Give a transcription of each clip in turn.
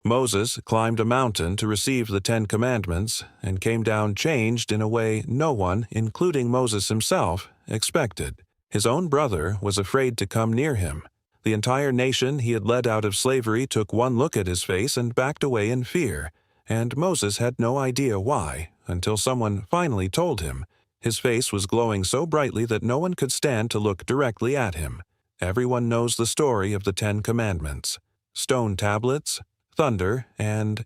Moses climbed a mountain to receive the Ten Commandments and came down changed in a way no one, including Moses himself, expected. His own brother was afraid to come near him. The entire nation he had led out of slavery took one look at his face and backed away in fear, and Moses had no idea why, until someone finally told him. His face was glowing so brightly that no one could stand to look directly at him. Everyone knows the story of the Ten Commandments: stone tablets, thunder, and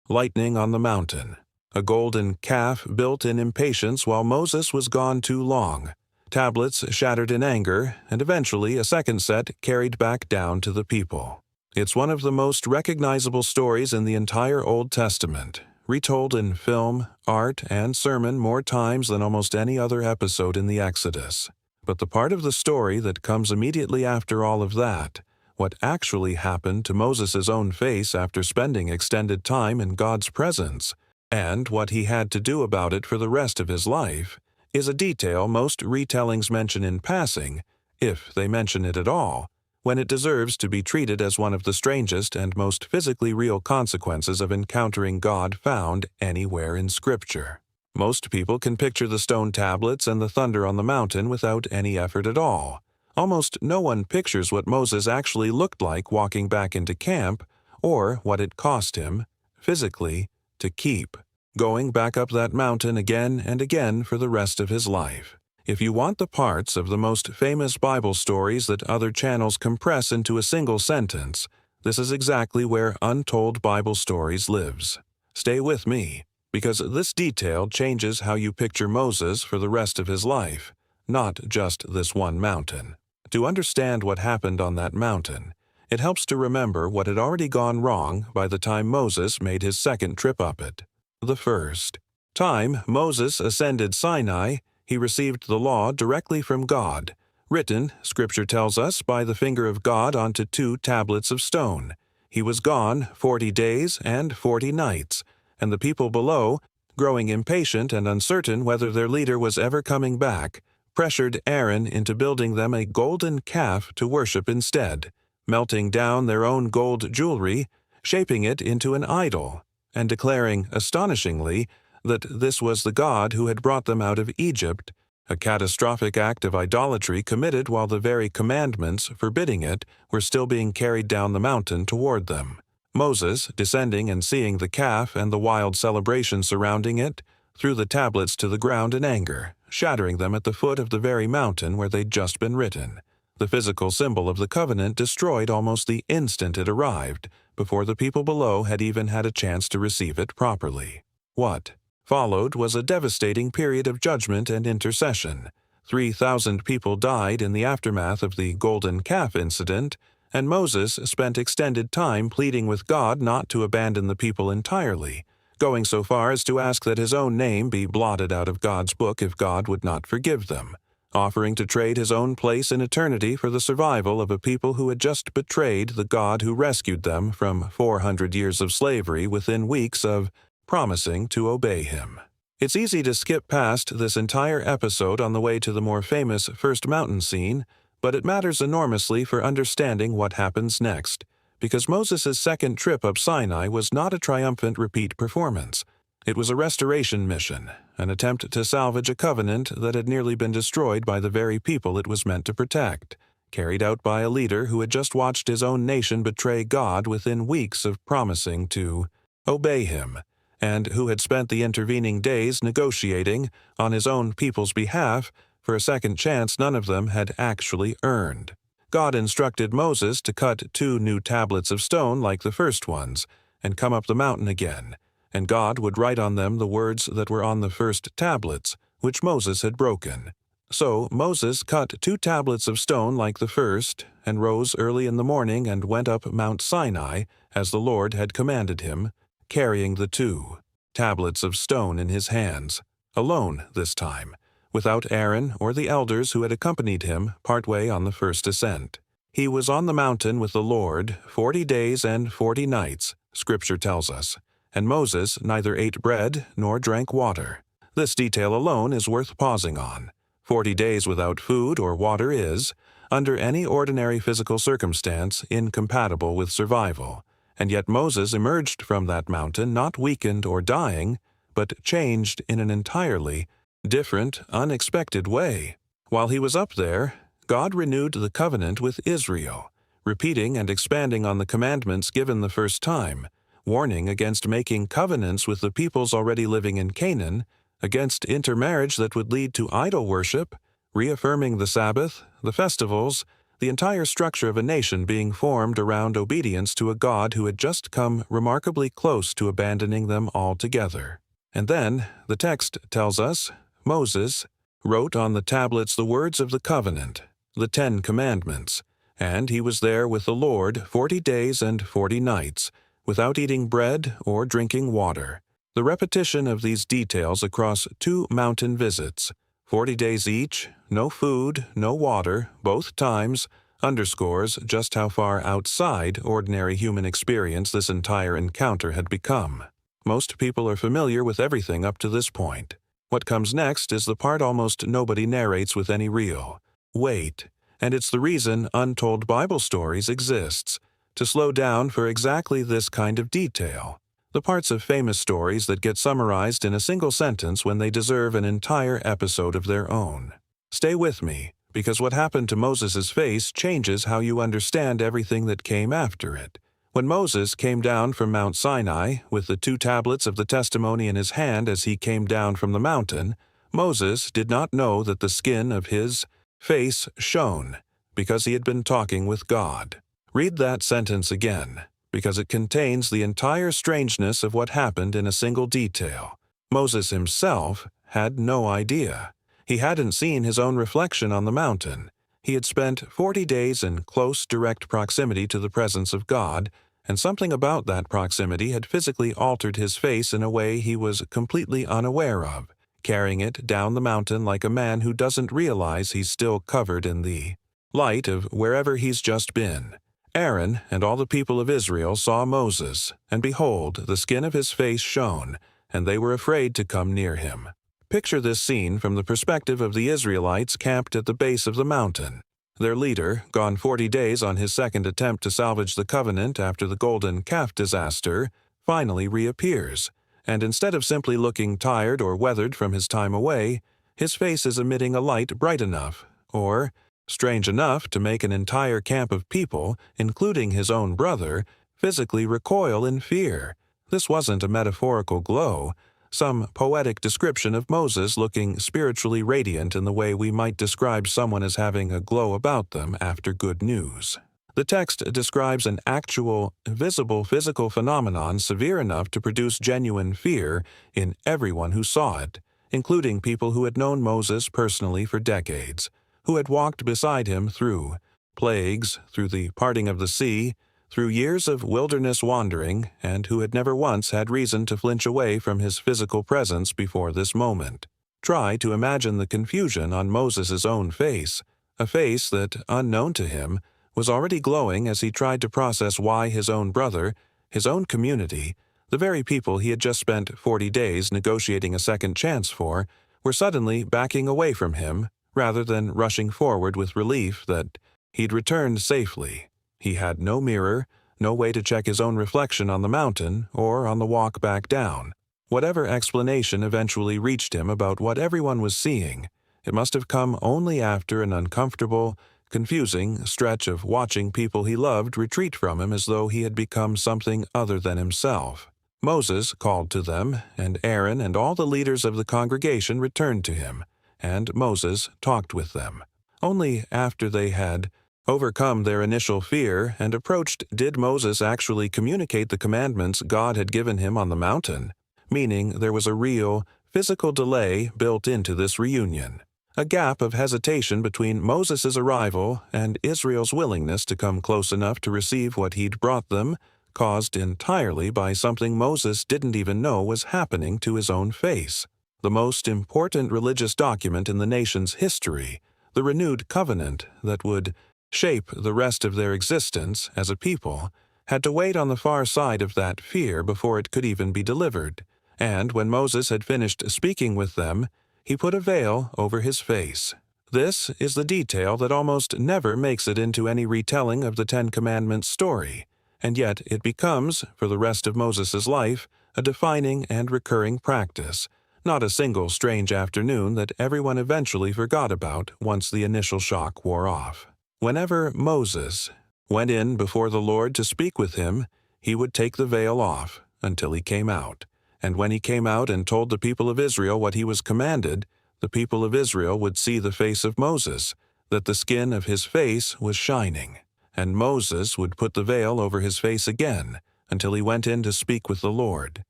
lightning on the mountain. A golden calf built in impatience while Moses was gone too long. Tablets shattered in anger, and eventually a second set carried back down to the people. It's one of the most recognizable stories in the entire Old Testament, retold in film, art, and sermon more times than almost any other episode in the Exodus. But the part of the story that comes immediately after all of that, what actually happened to Moses' own face after spending extended time in God's presence, and what he had to do about it for the rest of his life, is a detail most retellings mention in passing, if they mention it at all, when it deserves to be treated as one of the strangest and most physically real consequences of encountering God found anywhere in Scripture. Most people can picture the stone tablets and the thunder on the mountain without any effort at all. Almost no one pictures what Moses actually looked like walking back into camp, or what it cost him, physically, to keep going back up that mountain again and again for the rest of his life. If you want the parts of the most famous Bible stories that other channels compress into a single sentence, this is exactly where Untold Bible Stories lives. Stay with me, because this detail changes how you picture Moses for the rest of his life, not just this one mountain. To understand what happened on that mountain, it helps to remember what had already gone wrong by the time Moses made his second trip up it. The first time Moses ascended Sinai, he received the law directly from God, written, Scripture tells us, by the finger of God onto 2 tablets of stone. He was gone 40 days and 40 nights, and the people below, growing impatient and uncertain whether their leader was ever coming back, pressured Aaron into building them a golden calf to worship instead, melting down their own gold jewelry, shaping it into an idol, and declaring, astonishingly, that this was the God who had brought them out of Egypt, a catastrophic act of idolatry committed while the very commandments forbidding it were still being carried down the mountain toward them. Moses, descending and seeing the calf and the wild celebration surrounding it, threw the tablets to the ground in anger, shattering them at the foot of the very mountain where they'd just been written. The physical symbol of the covenant destroyed almost the instant it arrived, before the people below had even had a chance to receive it properly. What followed was a devastating period of judgment and intercession. 3,000 people died in the aftermath of the golden calf incident, and Moses spent extended time pleading with God not to abandon the people entirely, going so far as to ask that his own name be blotted out of God's book if God would not forgive them, offering to trade his own place in eternity for the survival of a people who had just betrayed the God who rescued them from 400 years of slavery within weeks of promising to obey him. It's easy to skip past this entire episode on the way to the more famous first mountain scene, but it matters enormously for understanding what happens next, because Moses' second trip up Sinai was not a triumphant repeat performance. It was a restoration mission, an attempt to salvage a covenant that had nearly been destroyed by the very people it was meant to protect, carried out by a leader who had just watched his own nation betray God within weeks of promising to obey him, and who had spent the intervening days negotiating, on his own people's behalf, for a second chance none of them had actually earned. God instructed Moses to cut 2 new tablets of stone like the first ones, and come up the mountain again, and God would write on them the words that were on the first tablets, which Moses had broken. So Moses cut 2 tablets of stone like the first, and rose early in the morning and went up Mount Sinai, as the Lord had commanded him, carrying the 2 tablets of stone in his hands, alone this time, without Aaron or the elders who had accompanied him partway on the first ascent. He was on the mountain with the Lord 40 days and 40 nights, Scripture tells us, and Moses neither ate bread nor drank water. This detail alone is worth pausing on. 40 days without food or water is, under any ordinary physical circumstance, incompatible with survival, And yet Moses emerged from that mountain not weakened or dying, but changed in an entirely different, unexpected way. While he was up there, God renewed the covenant with Israel, repeating and expanding on the commandments given the first time, warning against making covenants with the peoples already living in Canaan, against intermarriage that would lead to idol worship, reaffirming the Sabbath, the festivals, the entire structure of a nation being formed around obedience to a God who had just come remarkably close to abandoning them altogether. And then, the text tells us, Moses wrote on the tablets the words of the covenant, the 10 Commandments, and he was there with the Lord 40 days and 40 nights, without eating bread or drinking water. The repetition of these details across 2 mountain visits, 40 days each, no food, no water, both times, underscores just how far outside ordinary human experience this entire encounter had become. Most people are familiar with everything up to this point. What comes next is the part almost nobody narrates with any real weight, and it's the reason Untold Bible Stories exists, to slow down for exactly this kind of detail. The parts of famous stories that get summarized in a single sentence when they deserve an entire episode of their own. Stay with me, because what happened to Moses' face changes how you understand everything that came after it. When Moses came down from Mount Sinai, with the 2 tablets of the testimony in his hand as he came down from the mountain, Moses did not know that the skin of his face shone, because he had been talking with God. Read that sentence again, because it contains the entire strangeness of what happened in a single detail. Moses himself had no idea. He hadn't seen his own reflection on the mountain. He had spent 40 days in close, direct proximity to the presence of God, and something about that proximity had physically altered his face in a way he was completely unaware of, carrying it down the mountain like a man who doesn't realize he's still covered in the light of wherever he's just been. Aaron and all the people of Israel saw Moses, and behold, the skin of his face shone, and they were afraid to come near him. Picture this scene from the perspective of the Israelites camped at the base of the mountain. Their leader, gone 40 days on his second attempt to salvage the covenant after the golden calf disaster, finally reappears, and instead of simply looking tired or weathered from his time away, his face is emitting a light bright enough, or strange enough to make an entire camp of people, including his own brother, physically recoil in fear. This wasn't a metaphorical glow, some poetic description of Moses looking spiritually radiant in the way we might describe someone as having a glow about them after good news. The text describes an actual, visible physical phenomenon severe enough to produce genuine fear in everyone who saw it, including people who had known Moses personally for decades, who had walked beside him through plagues, through the parting of the sea, through years of wilderness wandering, and who had never once had reason to flinch away from his physical presence before this moment. Try to imagine the confusion on Moses' own face, a face that, unknown to him, was already glowing as he tried to process why his own brother, his own community, the very people he had just spent 40 days negotiating a second chance for, were suddenly backing away from him, rather than rushing forward with relief that he'd returned safely. He had no mirror, no way to check his own reflection on the mountain or on the walk back down. Whatever explanation eventually reached him about what everyone was seeing, it must have come only after an uncomfortable, confusing stretch of watching people he loved retreat from him as though he had become something other than himself. Moses called to them, and Aaron and all the leaders of the congregation returned to him, and Moses talked with them. Only after they had overcome their initial fear and approached did Moses actually communicate the commandments God had given him on the mountain, meaning there was a real, physical delay built into this reunion, a gap of hesitation between Moses' arrival and Israel's willingness to come close enough to receive what he'd brought them, caused entirely by something Moses didn't even know was happening to his own face. The most important religious document in the nation's history, the renewed covenant that would shape the rest of their existence as a people, had to wait on the far side of that fear before it could even be delivered. And when Moses had finished speaking with them, he put a veil over his face. This is the detail that almost never makes it into any retelling of the 10 Commandments story. and yet it becomes, for the rest of Moses' life, a defining and recurring practice, not a single strange afternoon that everyone eventually forgot about once the initial shock wore off. Whenever Moses went in before the Lord to speak with him, he would take the veil off until he came out. And when he came out and told the people of Israel what he was commanded, the people of Israel would see the face of Moses, that the skin of his face was shining. And Moses would put the veil over his face again until he went in to speak with the Lord.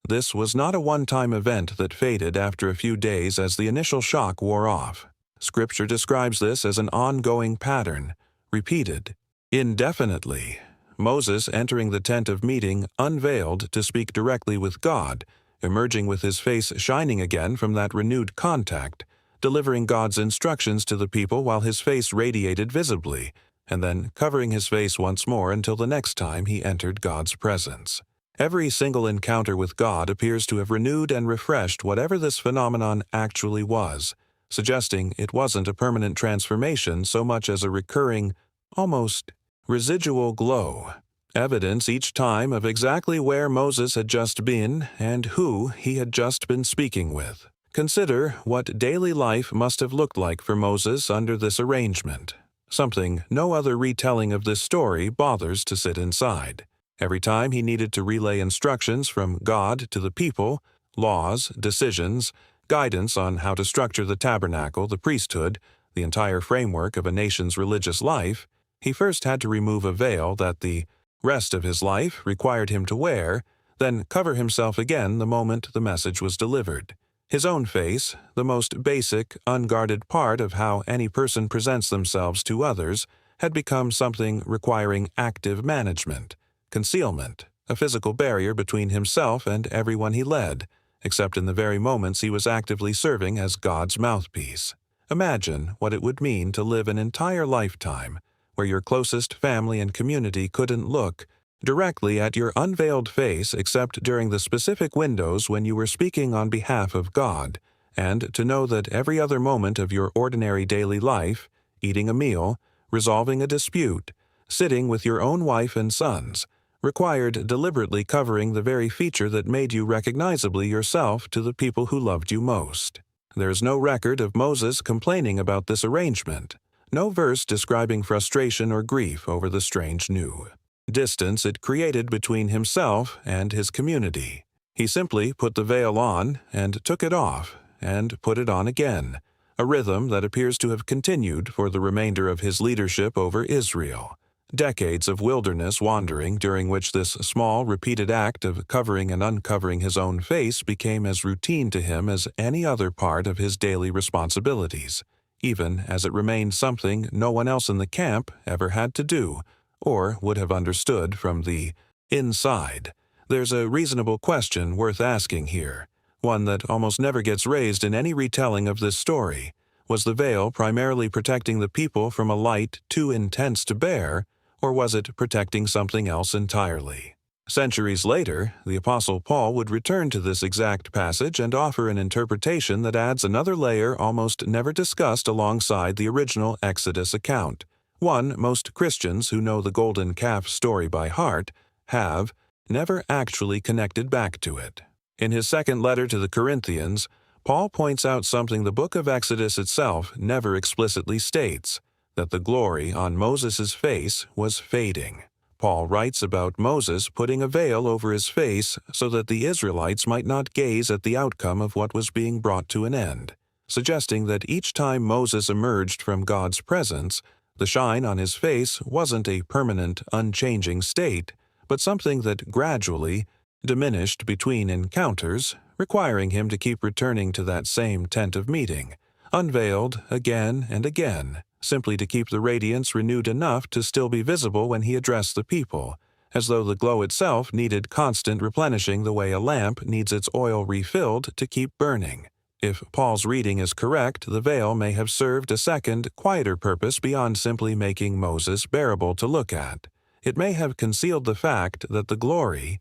This was not a one-time event that faded after a few days as the initial shock wore off. Scripture describes this as an ongoing pattern, repeated indefinitely. Moses entering the tent of meeting unveiled to speak directly with God, emerging with his face shining again from that renewed contact, delivering God's instructions to the people while his face radiated visibly, and then covering his face once more until the next time he entered God's presence. Every single encounter with God appears to have renewed and refreshed whatever this phenomenon actually was, suggesting it wasn't a permanent transformation so much as a recurring, almost residual glow, evidence each time of exactly where Moses had just been and who he had just been speaking with. Consider what daily life must have looked like for Moses under this arrangement, something no other retelling of this story bothers to sit inside. Every time he needed to relay instructions from God to the people, laws, decisions, guidance on how to structure the tabernacle, the priesthood, the entire framework of a nation's religious life, he first had to remove a veil that the rest of his life required him to wear, then cover himself again the moment the message was delivered. His own face, the most basic, unguarded part of how any person presents themselves to others, had become something requiring active management, concealment, a physical barrier between himself and everyone he led, except in the very moments he was actively serving as God's mouthpiece. Imagine what it would mean to live an entire lifetime where your closest family and community couldn't look directly at your unveiled face except during the specific windows when you were speaking on behalf of God, and to know that every other moment of your ordinary daily life, eating a meal, resolving a dispute, sitting with your own wife and sons, required deliberately covering the very feature that made you recognizably yourself to the people who loved you most. There is no record of Moses complaining about this arrangement, no verse describing frustration or grief over the strange new distance it created between himself and his community. He simply put the veil on and took it off and put it on again, a rhythm that appears to have continued for the remainder of his leadership over Israel. Decades of wilderness wandering during which this small, repeated act of covering and uncovering his own face became as routine to him as any other part of his daily responsibilities, even as it remained something no one else in the camp ever had to do, or would have understood from the inside. There's a reasonable question worth asking here, one that almost never gets raised in any retelling of this story. Was the veil primarily protecting the people from a light too intense to bear, or was it protecting something else entirely? Centuries later, the Apostle Paul would return to this exact passage and offer an interpretation that adds another layer almost never discussed alongside the original Exodus account, one most Christians who know the golden calf story by heart have never actually connected back to it. In his second letter to the Corinthians, Paul points out something the book of Exodus itself never explicitly states, that the glory on Moses' face was fading. Paul writes about Moses putting a veil over his face so that the Israelites might not gaze at the outcome of what was being brought to an end, suggesting that each time Moses emerged from God's presence, the shine on his face wasn't a permanent, unchanging state, but something that gradually diminished between encounters, requiring him to keep returning to that same tent of meeting, unveiled again and again, simply to keep the radiance renewed enough to still be visible when he addressed the people, as though the glow itself needed constant replenishing the way a lamp needs its oil refilled to keep burning. If Paul's reading is correct, the veil may have served a second, quieter purpose beyond simply making Moses bearable to look at. It may have concealed the fact that the glory,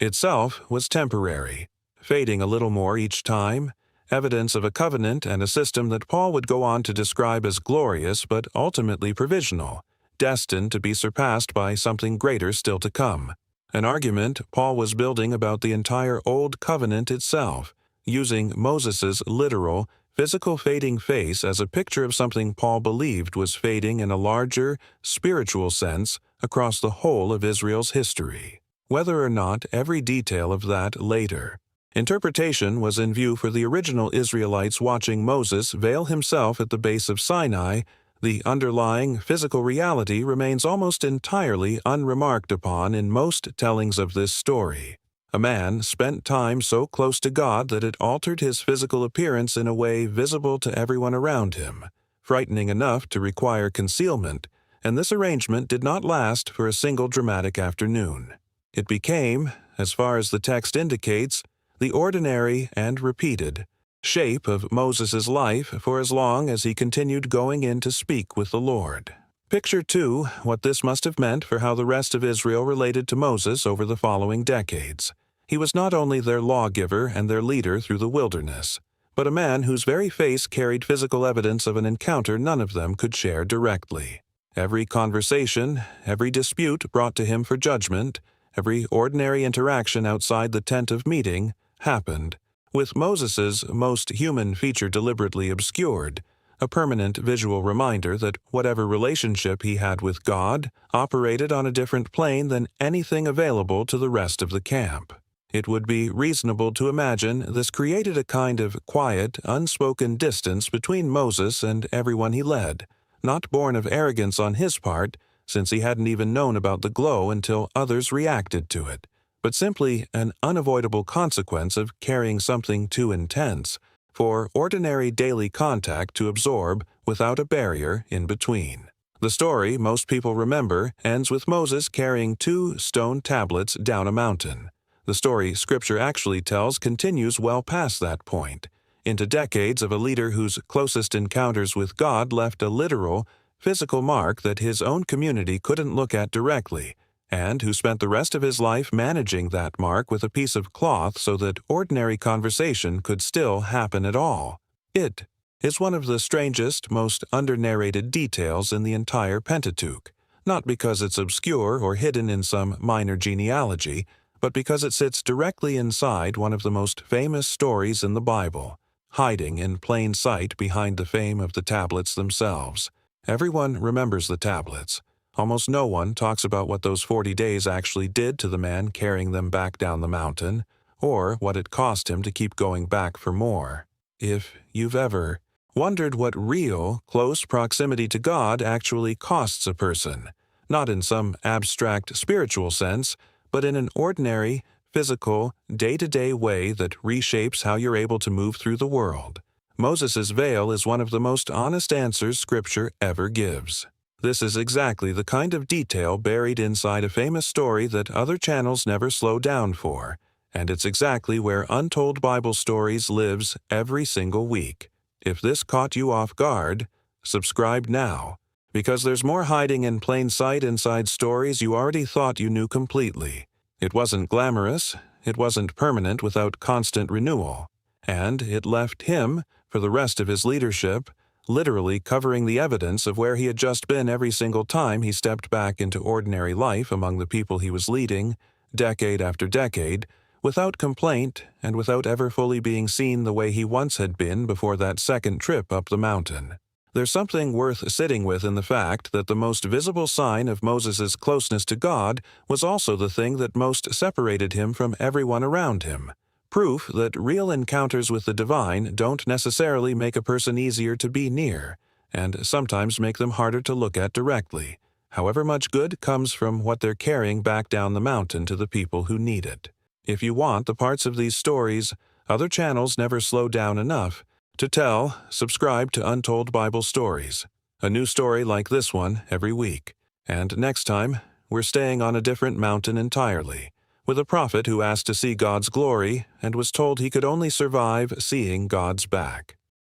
itself was temporary, fading a little more each time, evidence of a covenant and a system that Paul would go on to describe as glorious but ultimately provisional, destined to be surpassed by something greater still to come. An argument Paul was building about the entire Old Covenant itself, using Moses's literal, physical fading face as a picture of something Paul believed was fading in a larger, spiritual sense across the whole of Israel's history. Whether or not every detail of that later. Interpretation was in view for the original Israelites watching Moses veil himself at the base of Sinai. The underlying physical reality remains almost entirely unremarked upon in most tellings of this story. A man spent time so close to God that it altered his physical appearance in a way visible to everyone around him, frightening enough to require concealment, and this arrangement did not last for a single dramatic afternoon. It became, as far as the text indicates, the ordinary and repeated shape of Moses' life for as long as he continued going in to speak with the Lord. Picture, too, what this must have meant for how the rest of Israel related to Moses over the following decades. He was not only their lawgiver and their leader through the wilderness, but a man whose very face carried physical evidence of an encounter none of them could share directly. Every conversation, every dispute brought to him for judgment, every ordinary interaction outside the tent of meeting happened, with Moses's most human feature deliberately obscured, a permanent visual reminder that whatever relationship he had with God operated on a different plane than anything available to the rest of the camp. It would be reasonable to imagine this created a kind of quiet, unspoken distance between Moses and everyone he led, not born of arrogance on his part, since he hadn't even known about the glow until others reacted to it, but simply an unavoidable consequence of carrying something too intense for ordinary daily contact to absorb without a barrier in between. The story most people remember ends with Moses carrying 2 stone tablets down a mountain. The story Scripture actually tells continues well past that point, into decades of a leader whose closest encounters with God left a literal, physical mark that his own community couldn't look at directly, and who spent the rest of his life managing that mark with a piece of cloth so that ordinary conversation could still happen at all. It is one of the strangest, most under-narrated details in the entire Pentateuch, not because it's obscure or hidden in some minor genealogy, but because it sits directly inside one of the most famous stories in the Bible, hiding in plain sight behind the fame of the tablets themselves. Everyone remembers the tablets. Almost no one talks about what those 40 days actually did to the man carrying them back down the mountain, or what it cost him to keep going back for more. If you've ever wondered what real, close proximity to God actually costs a person, not in some abstract spiritual sense, but in an ordinary, physical, day-to-day way that reshapes how you're able to move through the world, Moses' veil is one of the most honest answers Scripture ever gives. This is exactly the kind of detail buried inside a famous story that other channels never slow down for, and it's exactly where Untold Bible Stories lives every single week. If this caught you off guard, subscribe now, because there's more hiding in plain sight inside stories you already thought you knew completely. It wasn't glamorous, it wasn't permanent without constant renewal, and it left him, for the rest of his leadership, literally covering the evidence of where he had just been every single time he stepped back into ordinary life among the people he was leading, decade after decade, without complaint and without ever fully being seen the way he once had been before that second trip up the mountain. There's something worth sitting with in the fact that the most visible sign of Moses' closeness to God was also the thing that most separated him from everyone around him. Proof that real encounters with the divine don't necessarily make a person easier to be near, and sometimes make them harder to look at directly, however much good comes from what they're carrying back down the mountain to the people who need it. If you want the parts of these stories other channels never slow down enough to tell, subscribe to Untold Bible Stories. A new story like this one every week. And next time, we're staying on a different mountain entirely, with a prophet who asked to see God's glory and was told he could only survive seeing God's back.